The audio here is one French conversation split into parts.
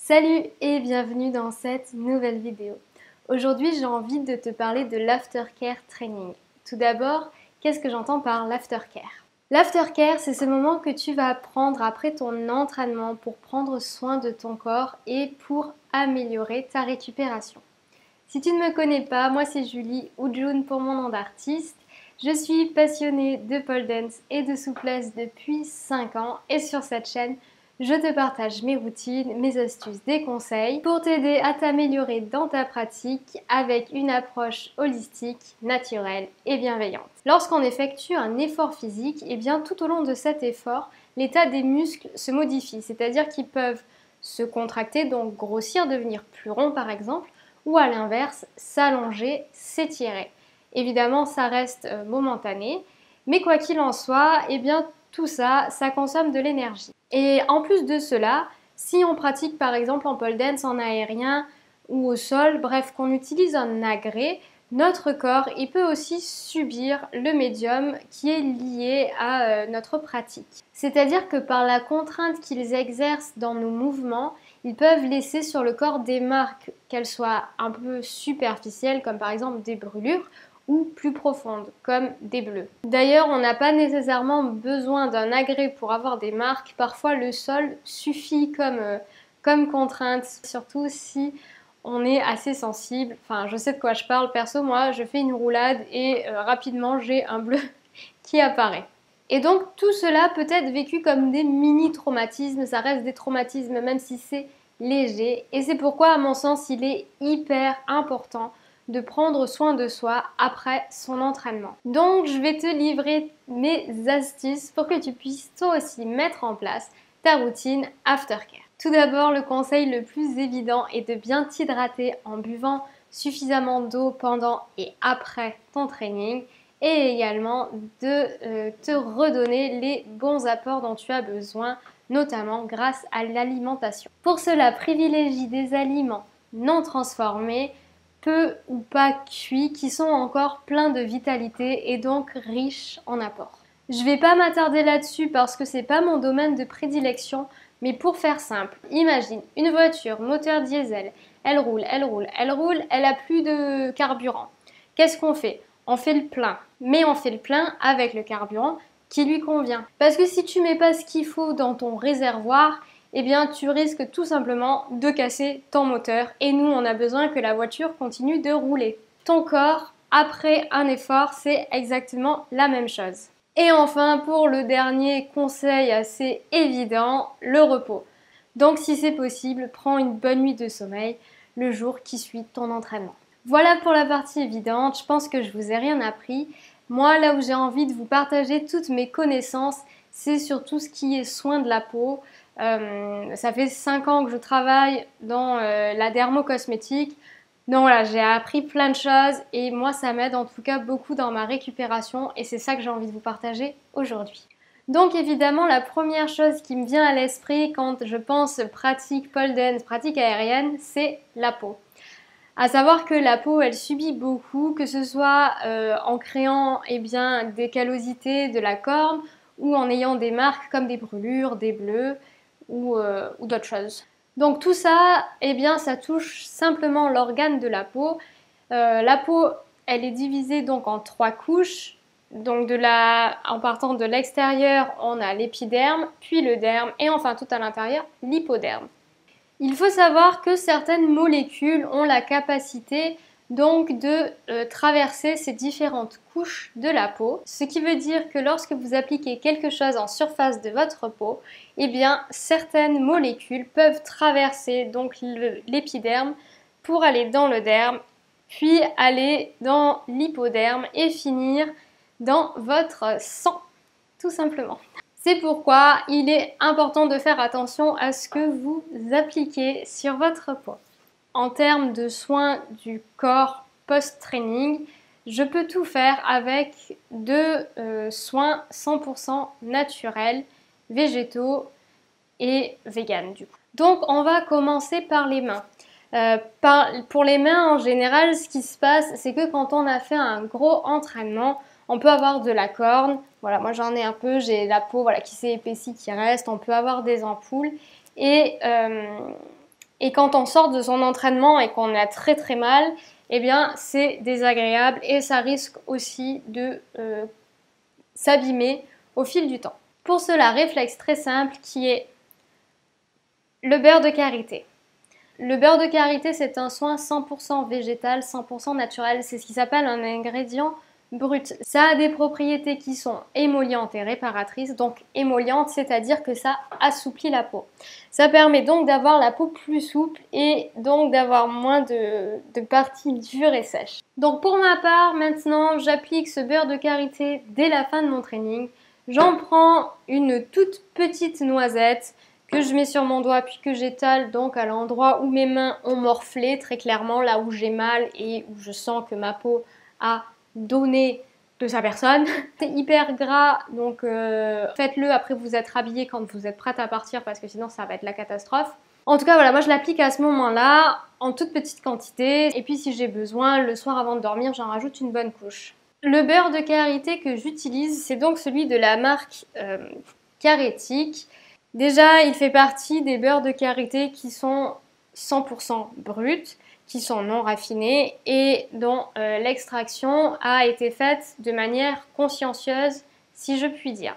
Salut et bienvenue dans cette nouvelle vidéo. Aujourd'hui, j'ai envie de te parler de l'aftercare training. Tout d'abord, qu'est-ce que j'entends par l'aftercare? L'aftercare, c'est ce moment que tu vas prendre après ton entraînement pour prendre soin de ton corps et pour améliorer ta récupération. Si tu ne me connais pas, moi c'est Julie ou June pour mon nom d'artiste. Je suis passionnée de pole dance et de souplesse depuis 5 ans et sur cette chaîne, je te partage mes routines, mes astuces, des conseils pour t'aider à t'améliorer dans ta pratique avec une approche holistique, naturelle et bienveillante. Lorsqu'on effectue un effort physique, et bien tout au long de cet effort, l'état des muscles se modifie, c'est-à-dire qu'ils peuvent se contracter, donc grossir, devenir plus ronds par exemple, ou à l'inverse, s'allonger, s'étirer. Évidemment, ça reste momentané, mais quoi qu'il en soit, eh bien tout ça, ça consomme de l'énergie. Et en plus de cela, si on pratique par exemple en pole dance en aérien ou au sol, bref, qu'on utilise un agrès, notre corps, il peut aussi subir le médium qui est lié à notre pratique. C'est-à-dire que par la contrainte qu'ils exercent dans nos mouvements, ils peuvent laisser sur le corps des marques, qu'elles soient un peu superficielles, comme par exemple des brûlures, ou plus profondes, comme des bleus. D'ailleurs, on n'a pas nécessairement besoin d'un agrès pour avoir des marques. Parfois, le sol suffit comme contrainte, surtout si on est assez sensible. Enfin, je sais de quoi je parle. Perso, moi, je fais une roulade et rapidement, j'ai un bleu qui apparaît. Et donc, tout cela peut être vécu comme des mini-traumatismes. Ça reste des traumatismes, même si c'est léger. Et c'est pourquoi, à mon sens, il est hyper important de prendre soin de soi après son entraînement. Donc, je vais te livrer mes astuces pour que tu puisses toi aussi mettre en place ta routine aftercare. Tout d'abord, le conseil le plus évident est de bien t'hydrater en buvant suffisamment d'eau pendant et après ton training et également de te redonner les bons apports dont tu as besoin, notamment grâce à l'alimentation. Pour cela, privilégie des aliments non transformés, peu ou pas cuits, qui sont encore pleins de vitalité et donc riches en apports. Je ne vais pas m'attarder là-dessus parce que c'est pas mon domaine de prédilection, mais pour faire simple, imagine une voiture moteur diesel, elle roule, elle roule, elle roule, elle a plus de carburant. Qu'est-ce qu'on fait? On fait le plein, mais on fait le plein avec le carburant qui lui convient. Parce que si tu mets pas ce qu'il faut dans ton réservoir, eh bien tu risques tout simplement de casser ton moteur et nous on a besoin que la voiture continue de rouler. Ton corps, après un effort, c'est exactement la même chose. Et enfin, pour le dernier conseil assez évident, le repos. Donc si c'est possible, prends une bonne nuit de sommeil le jour qui suit ton entraînement. Voilà pour la partie évidente, je pense que je vous ai rien appris. Moi, là où j'ai envie de vous partager toutes mes connaissances, c'est sur tout ce qui est soin de la peau. Ça fait 5 ans que je travaille dans la dermocosmétique. Donc voilà, j'ai appris plein de choses et moi ça m'aide en tout cas beaucoup dans ma récupération et c'est ça que j'ai envie de vous partager aujourd'hui. Donc évidemment la première chose qui me vient à l'esprit quand je pense pratique pole dance, pratique aérienne, c'est la peau. À savoir que la peau, elle subit beaucoup, que ce soit en créant des callosités de la corne ou en ayant des marques comme des brûlures, des bleus ou d'autres choses. Donc tout ça, ça touche simplement l'organe de la peau. La peau, elle est divisée donc en 3 couches. Donc en partant de l'extérieur, on a l'épiderme, puis le derme et enfin tout à l'intérieur, l'hypoderme. Il faut savoir que certaines molécules ont la capacité donc de traverser ces différentes couches de la peau, ce qui veut dire que lorsque vous appliquez quelque chose en surface de votre peau, certaines molécules peuvent traverser donc l'épiderme pour aller dans le derme, puis aller dans l'hypoderme et finir dans votre sang, tout simplement. C'est pourquoi il est important de faire attention à ce que vous appliquez sur votre peau. En termes de soins du corps post-training, je peux tout faire avec de soins 100% naturels, végétaux et vegan du coup. Donc on va commencer par les mains. Pour les mains en général, ce qui se passe, c'est que quand on a fait un gros entraînement, on peut avoir de la corne. Voilà, moi j'en ai un peu, j'ai la peau qui s'est épaissie, qui reste. On peut avoir des ampoules. Et Et quand on sort de son entraînement et qu'on a très très mal, eh bien c'est désagréable et ça risque aussi de s'abîmer au fil du temps. Pour cela, réflexe très simple qui est le beurre de karité. Le beurre de karité, c'est un soin 100% végétal, 100% naturel. C'est ce qui s'appelle un ingrédient brut. Ça a des propriétés qui sont émollientes et réparatrices. Donc émolliente, c'est-à-dire que ça assouplit la peau. Ça permet donc d'avoir la peau plus souple et donc d'avoir moins de parties dures et sèches. Donc pour ma part, maintenant, j'applique ce beurre de karité dès la fin de mon training. J'en prends une toute petite noisette que je mets sur mon doigt puis que j'étale donc à l'endroit où mes mains ont morflé, très clairement là où j'ai mal et où je sens que ma peau a donné de sa personne. C'est hyper gras, donc faites-le après vous être habillé quand vous êtes prête à partir parce que sinon ça va être la catastrophe. En tout cas voilà, moi je l'applique à ce moment-là en toute petite quantité et puis si j'ai besoin, le soir avant de dormir, j'en rajoute une bonne couche. Le beurre de karité que j'utilise, c'est donc celui de la marque Karétique. Déjà, il fait partie des beurres de karité qui sont 100% bruts, qui sont non raffinés et dont l'extraction a été faite de manière consciencieuse, si je puis dire.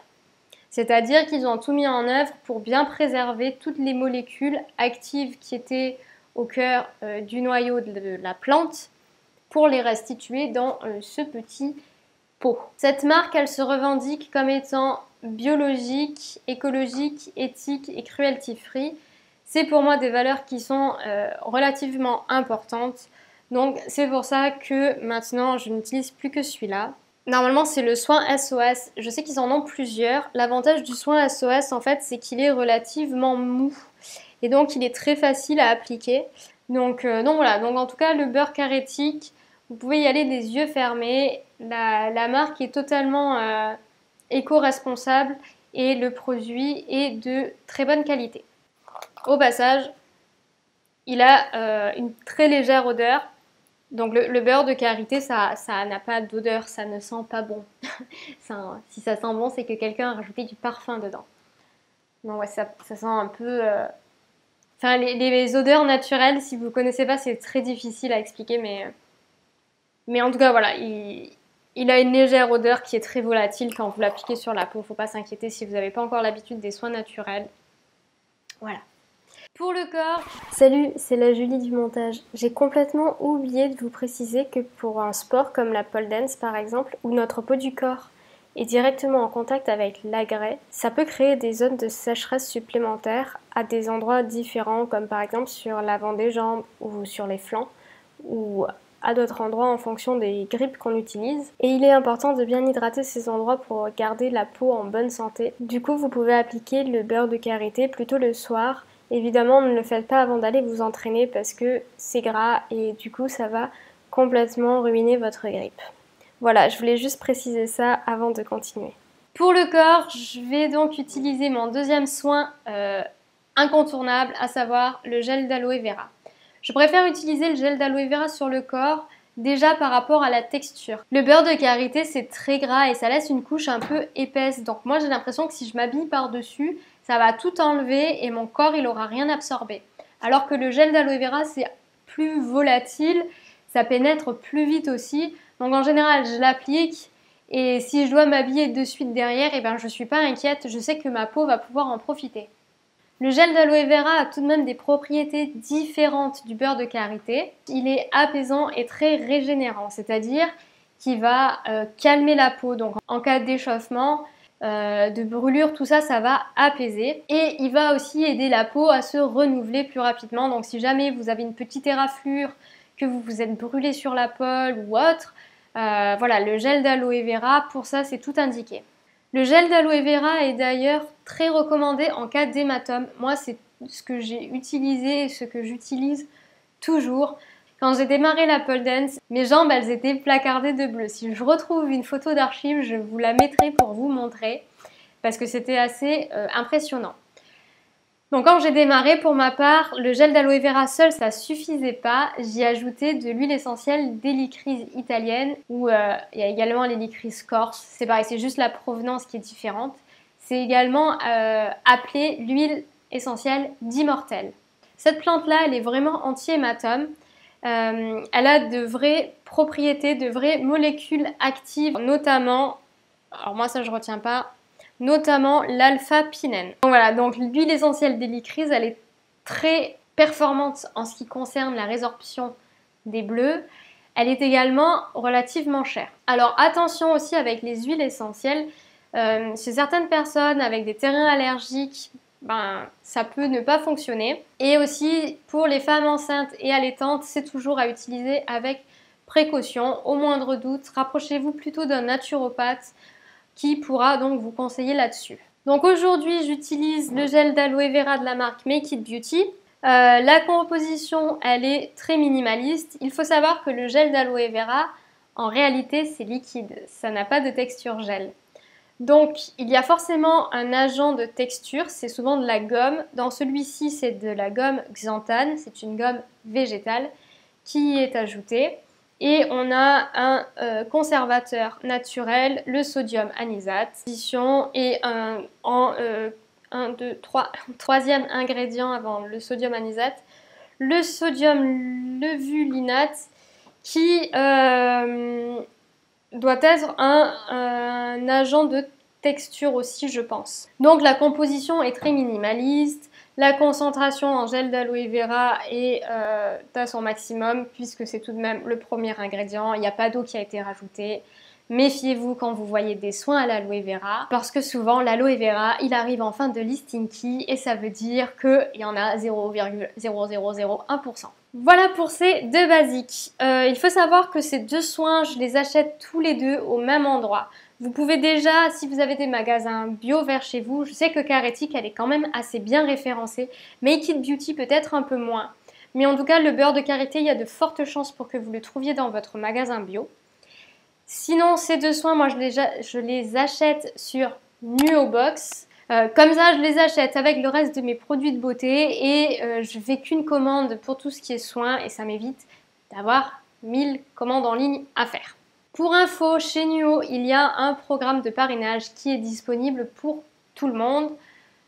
C'est-à-dire qu'ils ont tout mis en œuvre pour bien préserver toutes les molécules actives qui étaient au cœur du noyau de la plante pour les restituer dans ce petit pot. Cette marque, elle se revendique comme étant biologique, écologique, éthique et cruelty-free. C'est pour moi des valeurs qui sont relativement importantes. Donc c'est pour ça que maintenant je n'utilise plus que celui-là. Normalement c'est le soin SOS. Je sais qu'ils en ont plusieurs. L'avantage du soin SOS en fait c'est qu'il est relativement mou. Et donc il est très facile à appliquer. Donc voilà, donc en tout cas le beurre karétique, vous pouvez y aller des yeux fermés. La marque est totalement éco-responsable et le produit est de très bonne qualité. Au passage, il a une très légère odeur. Donc le beurre de karité, ça n'a pas d'odeur, ça ne sent pas bon. Si ça sent bon, c'est que quelqu'un a rajouté du parfum dedans. Donc ouais, ça sent un peu... Enfin, les odeurs naturelles, si vous ne connaissez pas, c'est très difficile à expliquer, mais en tout cas, voilà, il a une légère odeur qui est très volatile quand vous l'appliquez sur la peau. Faut pas s'inquiéter si vous n'avez pas encore l'habitude des soins naturels. Voilà. Pour le corps... Salut, c'est la Julie du montage. J'ai complètement oublié de vous préciser que pour un sport comme la pole dance par exemple, où notre peau du corps est directement en contact avec l'agrès, ça peut créer des zones de sécheresse supplémentaires à des endroits différents, comme par exemple sur l'avant des jambes ou sur les flancs, ou à d'autres endroits en fonction des grippes qu'on utilise. Et il est important de bien hydrater ces endroits pour garder la peau en bonne santé. Du coup, vous pouvez appliquer le beurre de karité plutôt le soir. Évidemment, ne le faites pas avant d'aller vous entraîner parce que c'est gras et du coup, ça va complètement ruiner votre grippe. Voilà, je voulais juste préciser ça avant de continuer. Pour le corps, je vais donc utiliser mon deuxième soin incontournable, à savoir le gel d'aloe vera. Je préfère utiliser le gel d'aloe vera sur le corps, déjà par rapport à la texture. Le beurre de karité, c'est très gras et ça laisse une couche un peu épaisse. Donc moi, j'ai l'impression que si je m'habille par-dessus, ça va tout enlever et mon corps, il n'aura rien absorbé. Alors que le gel d'aloe vera, c'est plus volatile, ça pénètre plus vite aussi. Donc en général, je l'applique et si je dois m'habiller de suite derrière, eh ben, je ne suis pas inquiète, je sais que ma peau va pouvoir en profiter. Le gel d'aloe vera a tout de même des propriétés différentes du beurre de karité. Il est apaisant et très régénérant, c'est-à-dire qu'il va calmer la peau. Donc en cas d'échauffement, de brûlure, tout ça, ça va apaiser. Et il va aussi aider la peau à se renouveler plus rapidement. Donc si jamais vous avez une petite éraflure, que vous vous êtes brûlé sur la peau ou autre, voilà, le gel d'aloe vera, pour ça, c'est tout indiqué. Le gel d'aloe vera est d'ailleurs très recommandé en cas d'hématome. Moi, c'est ce que j'ai utilisé et ce que j'utilise toujours. Quand j'ai démarré la pole dance, mes jambes, elles étaient placardées de bleu. Si je retrouve une photo d'archive, je vous la mettrai pour vous montrer parce que c'était assez impressionnant. Donc quand j'ai démarré, pour ma part, le gel d'aloe vera seul, ça suffisait pas. J'y ajoutais de l'huile essentielle d'hélicryse italienne ou il y a également l'hélicryse corse. C'est pareil, c'est juste la provenance qui est différente. C'est également appelé l'huile essentielle d'immortel. Cette plante-là, elle est vraiment anti-hématome. Elle a de vraies propriétés, de vraies molécules actives, notamment, alors moi ça je retiens pas, notamment l'alpha-pinène. Donc voilà, donc l'huile essentielle d'hélicryse, elle est très performante en ce qui concerne la résorption des bleus. Elle est également relativement chère. Alors attention aussi avec les huiles essentielles, chez certaines personnes avec des terrains allergiques, ça peut ne pas fonctionner. Et aussi pour les femmes enceintes et allaitantes, c'est toujours à utiliser avec précaution. Au moindre doute, rapprochez-vous plutôt d'un naturopathe qui pourra donc vous conseiller là-dessus. Donc aujourd'hui, j'utilise le gel d'aloe vera de la marque Make It Beauty. La composition, elle est très minimaliste. Il faut savoir que le gel d'aloe vera, en réalité, c'est liquide. Ça n'a pas de texture gel. Donc, il y a forcément un agent de texture, c'est souvent de la gomme. Dans celui-ci, c'est de la gomme xanthane, c'est une gomme végétale qui y est ajoutée. Et on a un conservateur naturel, le sodium anisate. Et troisième ingrédient avant le sodium anisate, le sodium levulinate qui doit être un agent de texture aussi, je pense. Donc la composition est très minimaliste, la concentration en gel d'aloe vera est à son maximum puisque c'est tout de même le premier ingrédient, il n'y a pas d'eau qui a été rajoutée. Méfiez-vous quand vous voyez des soins à l'aloe vera parce que souvent l'aloe vera il arrive en fin de listing key et ça veut dire qu'il y en a 0,0001%. Voilà pour ces deux basiques. Il faut savoir que ces deux soins, je les achète tous les deux au même endroit. Vous pouvez déjà, si vous avez des magasins bio vers chez vous, je sais que Caretic, elle est quand même assez bien référencée. Make It Beauty peut-être un peu moins. Mais en tout cas, le beurre de karité, il y a de fortes chances pour que vous le trouviez dans votre magasin bio. Sinon, ces deux soins, moi, je les achète sur Nuobox. Comme ça, je les achète avec le reste de mes produits de beauté et je fais qu'une commande pour tout ce qui est soins et ça m'évite d'avoir 1000 commandes en ligne à faire. Pour info, chez Nuo, il y a un programme de parrainage qui est disponible pour tout le monde.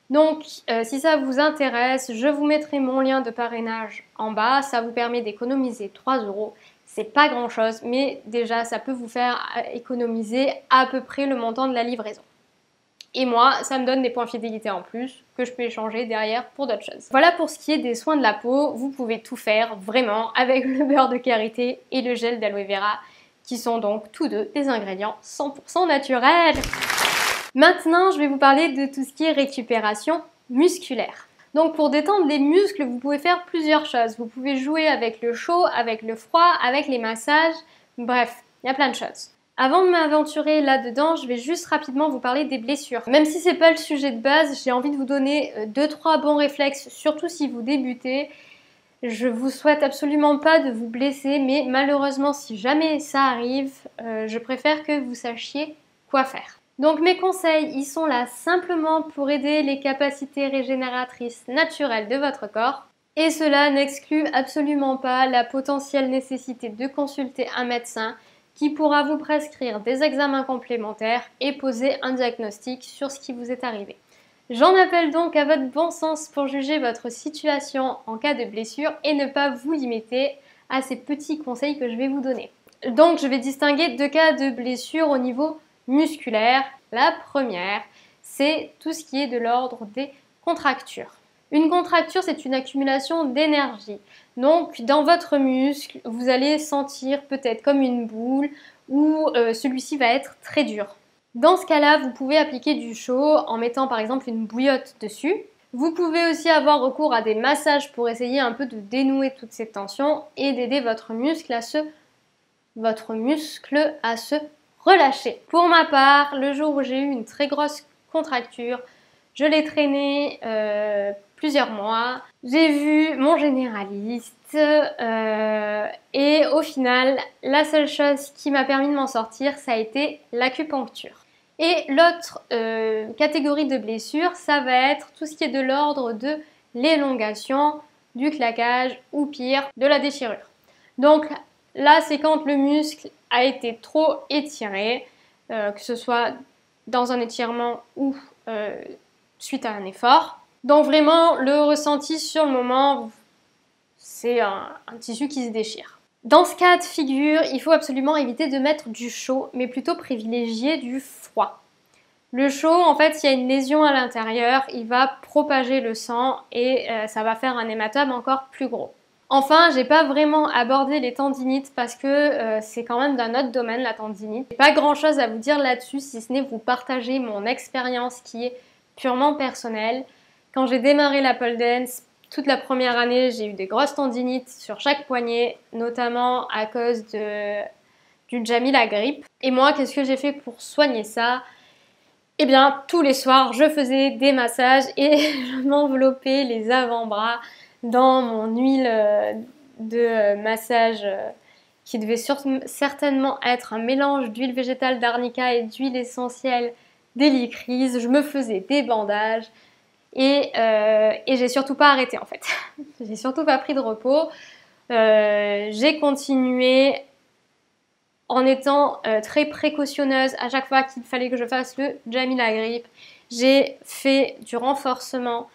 Donc, si ça vous intéresse, je vous mettrai mon lien de parrainage en bas. Ça vous permet d'économiser 3 €. C'est pas grand chose, mais déjà, ça peut vous faire économiser à peu près le montant de la livraison. Et moi, ça me donne des points fidélité en plus que je peux échanger derrière pour d'autres choses. Voilà pour ce qui est des soins de la peau. Vous pouvez tout faire vraiment avec le beurre de karité et le gel d'aloe vera qui sont donc tous deux des ingrédients 100% naturels. Maintenant, je vais vous parler de tout ce qui est récupération musculaire. Donc pour détendre les muscles, vous pouvez faire plusieurs choses. Vous pouvez jouer avec le chaud, avec le froid, avec les massages, bref, il y a plein de choses. Avant de m'aventurer là-dedans, je vais juste rapidement vous parler des blessures. Même si c'est pas le sujet de base, j'ai envie de vous donner 2-3 bons réflexes, surtout si vous débutez. Je vous souhaite absolument pas de vous blesser, mais malheureusement, si jamais ça arrive, je préfère que vous sachiez quoi faire. Donc mes conseils, ils sont là simplement pour aider les capacités régénératrices naturelles de votre corps. Et cela n'exclut absolument pas la potentielle nécessité de consulter un médecin qui pourra vous prescrire des examens complémentaires et poser un diagnostic sur ce qui vous est arrivé. J'en appelle donc à votre bon sens pour juger votre situation en cas de blessure et ne pas vous limiter à ces petits conseils que je vais vous donner. Donc je vais distinguer deux cas de blessure au niveau musculaire. La première, c'est tout ce qui est de l'ordre des contractures. Une contracture, c'est une accumulation d'énergie. Donc, dans votre muscle, vous allez sentir peut-être comme une boule ou celui-ci va être très dur. Dans ce cas-là, vous pouvez appliquer du chaud en mettant par exemple une bouillotte dessus. Vous pouvez aussi avoir recours à des massages pour essayer un peu de dénouer toutes ces tensions et d'aider votre muscle à se relâcher. Pour ma part, le jour où j'ai eu une très grosse contracture, je l'ai traîné plusieurs mois. J'ai vu mon généraliste et au final, la seule chose qui m'a permis de m'en sortir, ça a été l'acupuncture. Et l'autre catégorie de blessures, ça va être tout ce qui est de l'ordre de l'élongation, du claquage ou pire, de la déchirure. Donc là, c'est quand le muscle a été trop étiré, que ce soit dans un étirement ou suite à un effort. Donc vraiment, le ressenti sur le moment, c'est un tissu qui se déchire. Dans ce cas de figure, il faut absolument éviter de mettre du chaud, mais plutôt privilégier du froid. Le chaud, en fait, s'il y a une lésion à l'intérieur, il va propager le sang et ça va faire un hématome encore plus gros. Enfin, j'ai pas vraiment abordé les tendinites parce que c'est quand même d'un autre domaine, la tendinite. J'ai pas grand chose à vous dire là-dessus, si ce n'est vous partager mon expérience qui est purement personnelle. Quand j'ai démarré la pole dance, toute la première année, j'ai eu des grosses tendinites sur chaque poignet, notamment à cause du Jamila grippe. Et moi, qu'est-ce que j'ai fait pour soigner ça? Eh bien, tous les soirs, je faisais des massages et je m'enveloppais les avant-bras dans mon huile de massage qui devait certainement être un mélange d'huile végétale d'arnica et d'huile essentielle d'hélicryse. Je me faisais des bandages et j'ai surtout pas arrêté en fait. J'ai surtout pas pris de repos. J'ai continué en étant très précautionneuse à chaque fois qu'il fallait que je fasse le Jamila grippe. J'ai fait du renforcement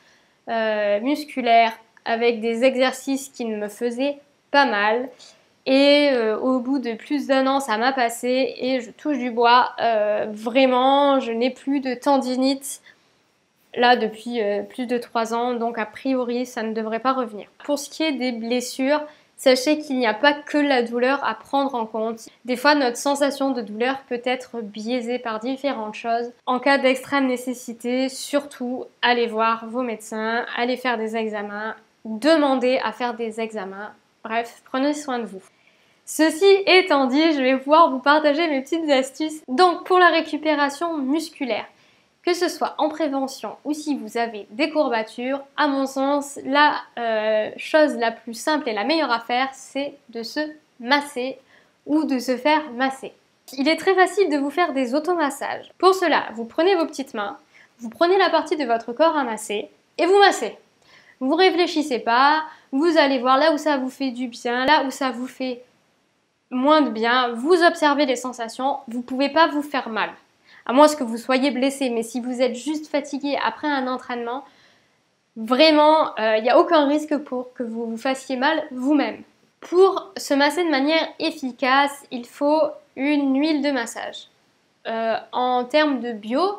musculaire avec des exercices qui me faisaient pas mal. Et au bout de plus d'un an, ça m'a passé et je touche du bois. Vraiment, je n'ai plus de tendinite là depuis plus de 3 ans. Donc a priori, ça ne devrait pas revenir. Pour ce qui est des blessures, sachez qu'il n'y a pas que la douleur à prendre en compte. Des fois, notre sensation de douleur peut être biaisée par différentes choses. En cas d'extrême nécessité, surtout, allez voir vos médecins, allez faire des examens, demandez à faire des examens. Bref, prenez soin de vous. Ceci étant dit, je vais pouvoir vous partager mes petites astuces. Donc, pour la récupération musculaire, que ce soit en prévention ou si vous avez des courbatures, à mon sens, la chose la plus simple et la meilleure à faire, c'est de se masser ou de se faire masser. Il est très facile de vous faire des automassages. Pour cela, vous prenez vos petites mains, vous prenez la partie de votre corps à masser et vous massez. Vous réfléchissez pas, vous allez voir là où ça vous fait du bien, là où ça vous fait moins de bien, vous observez les sensations, vous ne pouvez pas vous faire mal. À moins que vous soyez blessé, mais si vous êtes juste fatigué après un entraînement, vraiment, il n'y a aucun risque pour que vous vous fassiez mal vous-même. Pour se masser de manière efficace, il faut une huile de massage. En termes de bio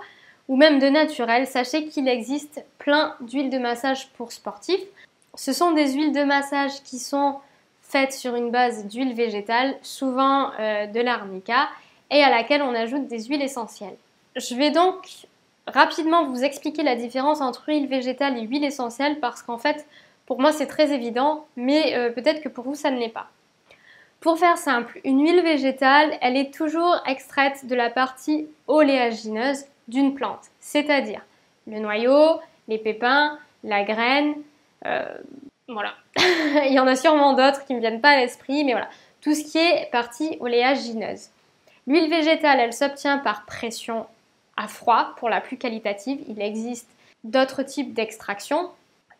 ou même de naturel, sachez qu'il existe plein d'huiles de massage pour sportifs. Ce sont des huiles de massage qui sont faites sur une base d'huile végétale, souvent de l'arnica, et à laquelle on ajoute des huiles essentielles. Je vais donc rapidement vous expliquer la différence entre huile végétale et huile essentielle parce qu'en fait, pour moi c'est très évident, mais peut-être que pour vous ça ne l'est pas. Pour faire simple, une huile végétale, elle est toujours extraite de la partie oléagineuse d'une plante, c'est-à-dire le noyau, les pépins, la graine, voilà. Il y en a sûrement d'autres qui ne me viennent pas à l'esprit, mais voilà, tout ce qui est partie oléagineuse. L'huile végétale, elle s'obtient par pression à froid pour la plus qualitative. Il existe d'autres types d'extraction,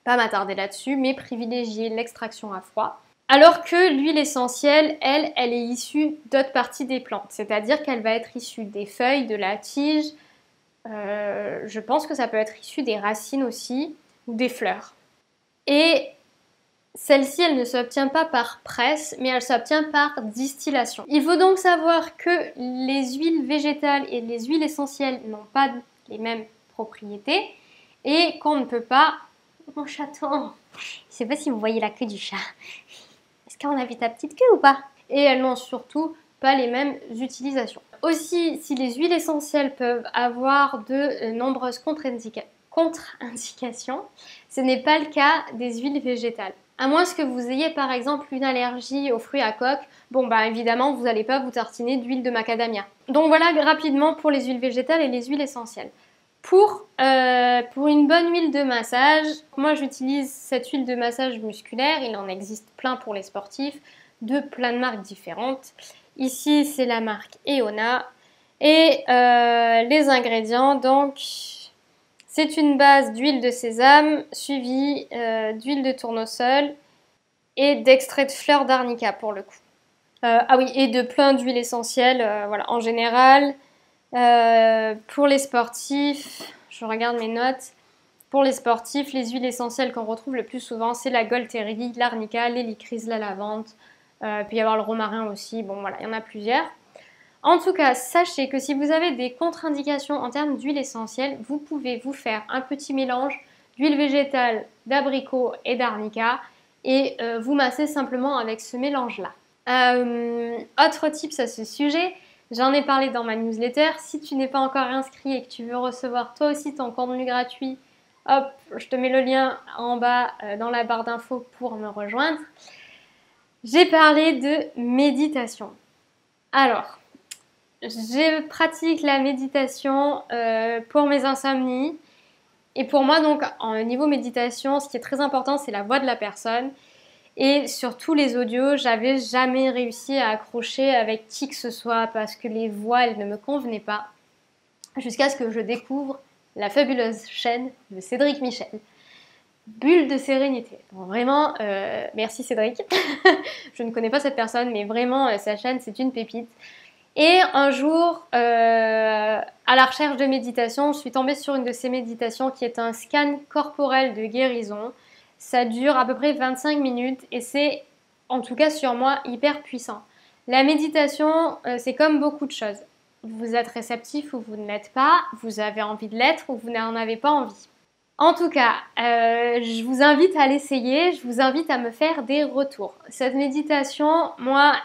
pas m'attarder là-dessus, mais privilégier l'extraction à froid. Alors que l'huile essentielle, elle est issue d'autres parties des plantes, c'est-à-dire qu'elle va être issue des feuilles, de la tige, je pense que ça peut être issu des racines aussi, ou des fleurs. Et celle-ci, elle ne s'obtient pas par presse, mais elle s'obtient par distillation. Il faut donc savoir que les huiles végétales et les huiles essentielles n'ont pas les mêmes propriétés et qu'on ne peut pas... Mon chaton, je ne sais pas si vous voyez la queue du chat. Est-ce qu'on a vu ta petite queue ou pas? Et elles n'ont surtout pas les mêmes utilisations. Aussi, si les huiles essentielles peuvent avoir de nombreuses contre-indications, ce n'est pas le cas des huiles végétales. À moins que vous ayez par exemple une allergie aux fruits à coque, bon bah évidemment vous n'allez pas vous tartiner d'huile de macadamia. Donc voilà rapidement pour les huiles végétales et les huiles essentielles. Pour une bonne huile de massage, moi j'utilise cette huile de massage musculaire, il en existe plein pour les sportifs, de plein de marques différentes. Ici c'est la marque Eona et les ingrédients donc... C'est une base d'huile de sésame suivie d'huile de tournesol et d'extrait de fleurs d'arnica pour le coup. Ah oui, et de plein d'huiles essentielles, voilà, en général. Pour les sportifs, je regarde mes notes. Pour les sportifs, les huiles essentielles qu'on retrouve le plus souvent, c'est la Golterie, l'arnica, l'hélicryse, la lavande. Il peut y avoir le romarin aussi. Bon, voilà, il y en a plusieurs. En tout cas, sachez que si vous avez des contre-indications en termes d'huile essentielle, vous pouvez vous faire un petit mélange d'huile végétale, d'abricot et d'arnica et vous massez simplement avec ce mélange-là. Autre tips à ce sujet, j'en ai parlé dans ma newsletter. Si tu n'es pas encore inscrit et que tu veux recevoir toi aussi ton contenu gratuit, hop, je te mets le lien en bas dans la barre d'infos pour me rejoindre. J'ai parlé de méditation. Alors, je pratique la méditation pour mes insomnies. Et pour moi, donc, en niveau méditation, ce qui est très important, c'est la voix de la personne. Et sur tous les audios, j'avais jamais réussi à accrocher avec qui que ce soit parce que les voix, elles ne me convenaient pas. Jusqu'à ce que je découvre la fabuleuse chaîne de Cédric Michel. Bulle de sérénité. Bon, vraiment, merci Cédric. Je ne connais pas cette personne, mais vraiment, sa chaîne, c'est une pépite. Et un jour, à la recherche de méditation, je suis tombée sur une de ces méditations qui est un scan corporel de guérison. Ça dure à peu près 25 minutes et c'est, en tout cas sur moi, hyper puissant. La méditation, c'est comme beaucoup de choses. Vous êtes réceptif ou vous ne l'êtes pas, vous avez envie de l'être ou vous n'en avez pas envie. En tout cas, je vous invite à l'essayer, je vous invite à me faire des retours. Cette méditation, moi,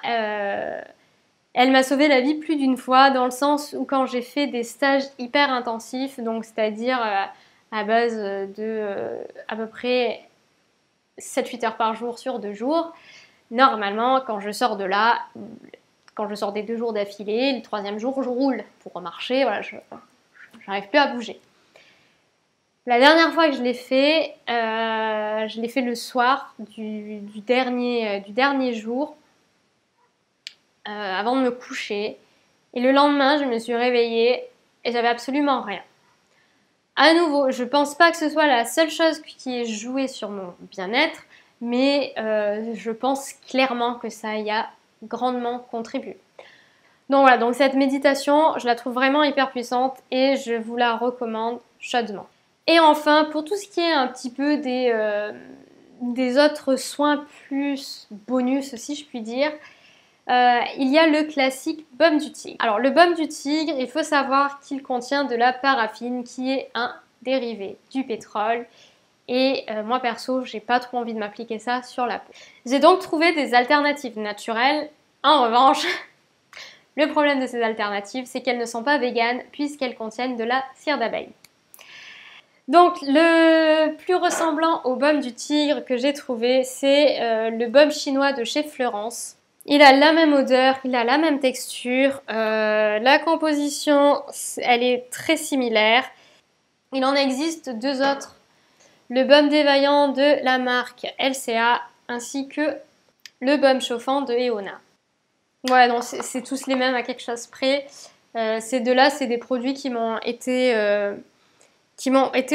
elle m'a sauvé la vie plus d'une fois dans le sens où quand j'ai fait des stages hyper intensifs, donc c'est-à-dire à base de à peu près 7-8 heures par jour sur 2 jours, normalement quand je sors de là, quand je sors des 2 jours d'affilée, le 3e jour je roule pour remarcher, voilà, je n'arrive plus à bouger. La dernière fois que je l'ai fait le soir du dernier jour. Avant de me coucher. Et le lendemain, je me suis réveillée et j'avais absolument rien. À nouveau, je pense pas que ce soit la seule chose qui ait joué sur mon bien-être, mais je pense clairement que ça y a grandement contribué. Donc voilà, donc cette méditation, je la trouve vraiment hyper puissante et je vous la recommande chaudement. Et enfin, pour tout ce qui est un petit peu des autres soins plus bonus, si je puis dire, il y a le classique baume du tigre. Alors le baume du tigre, il faut savoir qu'il contient de la paraffine qui est un dérivé du pétrole. Et moi perso, j'ai pas trop envie de m'appliquer ça sur la peau. J'ai donc trouvé des alternatives naturelles. En revanche, le problème de ces alternatives, c'est qu'elles ne sont pas véganes puisqu'elles contiennent de la cire d'abeille. Donc le plus ressemblant au baume du tigre que j'ai trouvé, c'est le baume chinois de chez Fleurance. Il a la même odeur, il a la même texture, la composition, elle est très similaire. Il en existe 2 autres, le baume dévaillant de la marque LCA ainsi que le baume chauffant de Eona. Ouais, non, c'est tous les mêmes à quelque chose près. Ces deux-là, c'est des produits qui m'ont été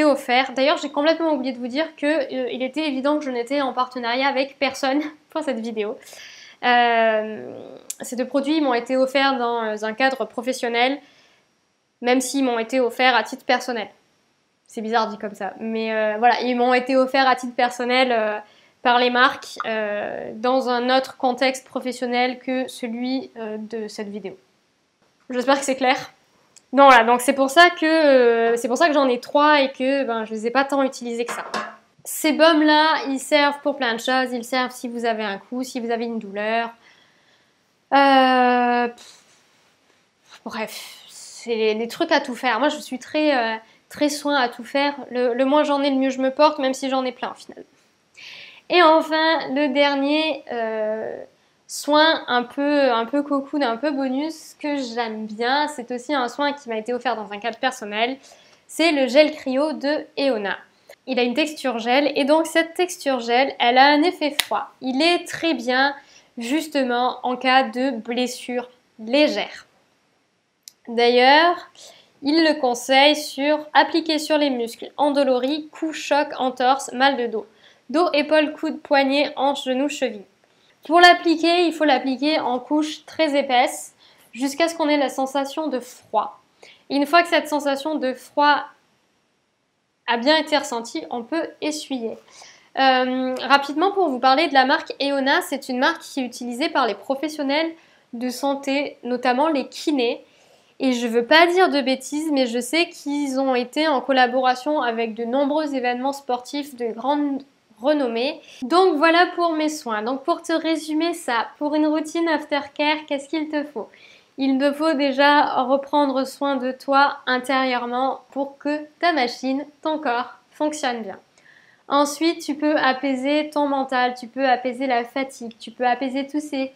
offerts. D'ailleurs, j'ai complètement oublié de vous dire qu'il était évident que je n'étais en partenariat avec personne pour cette vidéo. Ces 2 produits m'ont été offerts dans un cadre professionnel, même s'ils m'ont été offerts à titre personnel. C'est bizarre dit comme ça, mais voilà, ils m'ont été offerts à titre personnel par les marques dans un autre contexte professionnel que celui de cette vidéo. J'espère que c'est clair. Non, voilà, donc c'est pour ça que j'en ai 3 et que je les ai pas tant utilisés que ça. Ces baumes-là, ils servent pour plein de choses. Ils servent si vous avez un coup, si vous avez une douleur. Bref, c'est des trucs à tout faire. Moi, je suis très soin à tout faire. Le moins j'en ai, le mieux je me porte, même si j'en ai plein au final. Et enfin, le dernier soin un peu cocoon, un peu bonus, que j'aime bien. C'est aussi un soin qui m'a été offert dans un cadre personnel. C'est le gel cryo de Eona. Il a une texture gel et donc cette texture gel, elle a un effet froid. Il est très bien justement en cas de blessure légère. D'ailleurs, il le conseille appliquer sur les muscles endoloris, coups, choc, entorse, mal de dos. Dos, épaules, coudes, poignets, hanches, genoux, chevilles. Pour l'appliquer, il faut l'appliquer en couches très épaisses jusqu'à ce qu'on ait la sensation de froid. Et une fois que cette sensation de froid a bien été ressenti, on peut essuyer. Rapidement pour vous parler de la marque Eona, c'est une marque qui est utilisée par les professionnels de santé, notamment les kinés. Et je ne veux pas dire de bêtises, mais je sais qu'ils ont été en collaboration avec de nombreux événements sportifs de grande renommée. Donc voilà pour mes soins. Donc pour te résumer ça, pour une routine aftercare, qu'est-ce qu'il te faut? Il te faut déjà reprendre soin de toi intérieurement pour que ta machine, ton corps, fonctionne bien. Ensuite, tu peux apaiser ton mental, tu peux apaiser la fatigue, tu peux apaiser tous ces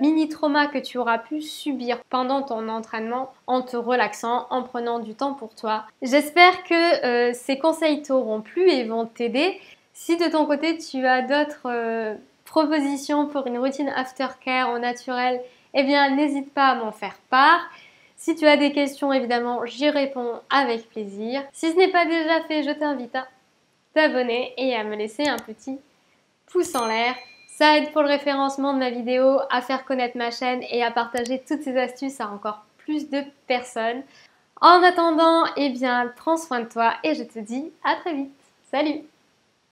mini-traumas que tu auras pu subir pendant ton entraînement en te relaxant, en prenant du temps pour toi. J'espère que ces conseils t'auront plu et vont t'aider. Si de ton côté, tu as d'autres propositions pour une routine aftercare au naturel, eh bien, n'hésite pas à m'en faire part. Si tu as des questions, évidemment, j'y réponds avec plaisir. Si ce n'est pas déjà fait, je t'invite à t'abonner et à me laisser un petit pouce en l'air. Ça aide pour le référencement de ma vidéo, à faire connaître ma chaîne et à partager toutes ces astuces à encore plus de personnes. En attendant, eh bien, prends soin de toi et je te dis à très vite. Salut!